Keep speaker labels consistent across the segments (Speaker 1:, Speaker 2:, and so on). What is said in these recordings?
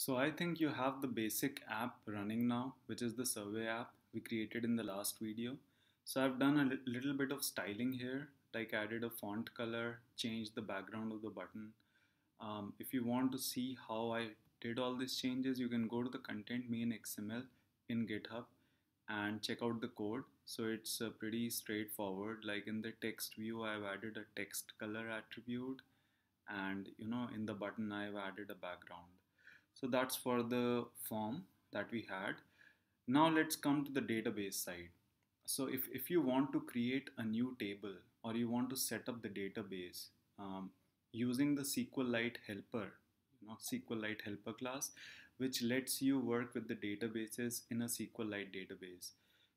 Speaker 1: So I think you have the basic app running now, which is the survey app we created in the last video. So I've done a little bit of styling here, like added a font color, changed the background of the button. If you want to see how I did all these changes, you can go to the content main XML in GitHub and check out the code. So it's pretty straightforward. Like in the text view, I've added a text color attribute, and in the button I've added a background. So that's for the form that we had. Now let's come to the database side. So if you want to create a new table or you want to set up the database using the SQLite helper, SQLite helper class, which lets you work with the databases in a SQLite database.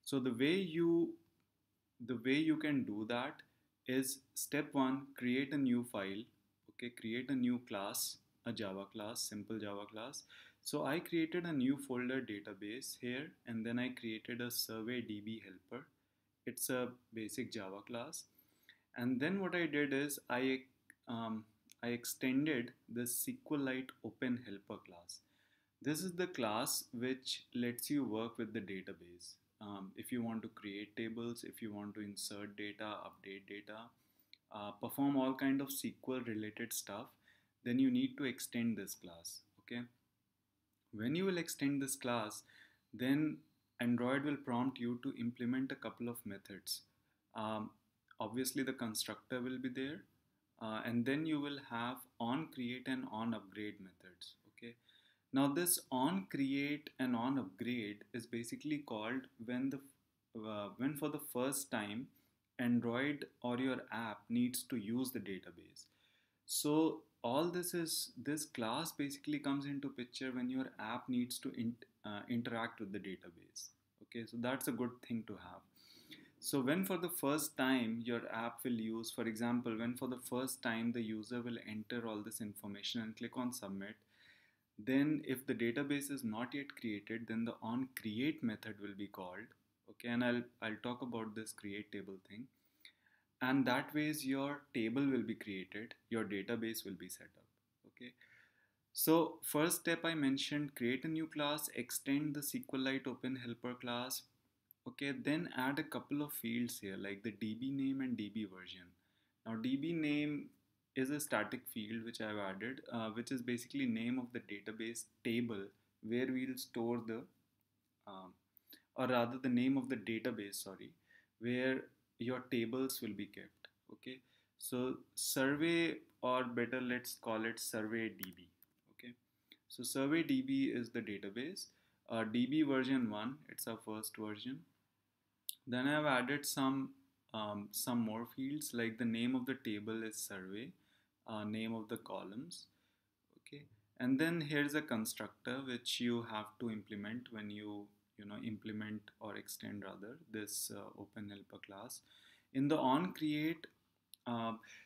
Speaker 1: So the way you can do that is step one, create a new file. Okay, create a new class, a Java class, simple Java class. So I created a new folder database here, and then I created a survey DB helper. It's a basic Java class. And then what I did is um, I extended the SQLite open helper class. This is the class which lets you work with the database. If you want to create tables, if you want to insert data, update data, perform all kind of SQL related stuff, then you need to extend this class. Okay. When you will extend this class, then Android will prompt you to implement a couple of methods. Um, Obviously, the constructor will be there, and then you will have on create and on upgrade methods. Okay. Now this on create and on upgrade is basically called when for the first time Android or your app needs to use the database. So all this class basically comes into picture when your app needs to interact with the database. Okay, so that's a good thing to have. So when for the first time your app will use, for example, when for the first time the user will enter all this information and click on submit, then if the database is not yet created, then the on create method will be called. Okay, and I'll talk about this create table thing. And that ways your table will be created, your database will be set up. Okay, so first step I mentioned, create a new class, extend the SQLite open helper class. Okay, then add a couple of fields here like the DB name and DB version. Now DB name is a static field which I've added, which is basically name of the database table where we'll store the, um, or rather the name of the database, sorry, where your tables will be kept. Okay, so survey, or better let's call it survey DB. Okay, so survey DB is the database. DB version 1, it's our first version. Then I've added some more fields like the name of the table is survey, name of the columns. Okay, and then here's a constructor which you have to implement when you implement or extend rather this open helper class in the on create.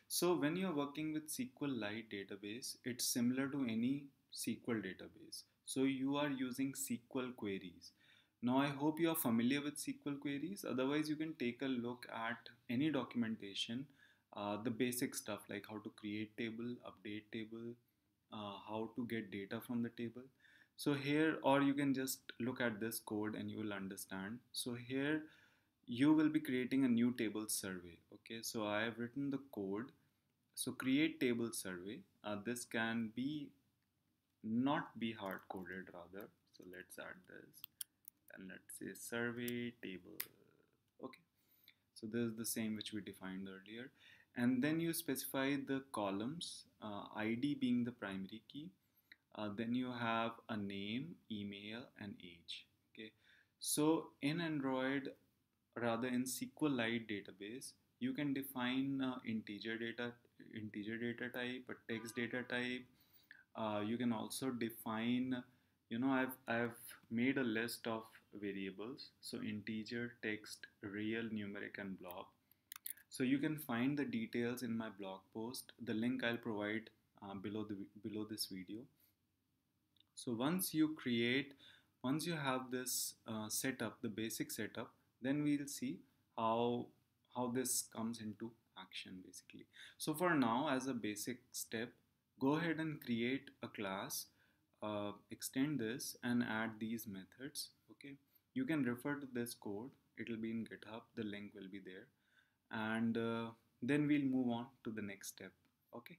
Speaker 1: So when you're working with SQLite database, it's similar to any SQL database. So you are using SQL queries. Now I hope you are familiar with SQL queries. Otherwise, you can take a look at any documentation, the basic stuff like how to create table, update table, how to get data from the table. So here, or you can just look at this code and you will understand. So here you will be creating a new table survey. Okay, so I have written the code. So create table survey. This can be not be hard coded rather. So let's add this and let's say survey table. Okay, so this is the same which we defined earlier. And then you specify the columns, ID being the primary key. Then you have a name, email, and age. Okay, so in Android, rather in SQLite database, you can define integer data type, a text data type. You can also define, I've made a list of variables. So integer, text, real, numeric, and blob. So you can find the details in my blog post. The link I'll provide below this video. So once you have this setup, the basic setup, then we'll see how this comes into action basically. So for now, as a basic step, go ahead and create a class extend this and add these methods. Okay, you can refer to this code, it will be in GitHub, the link will be there, and then we'll move on to the next step. Okay.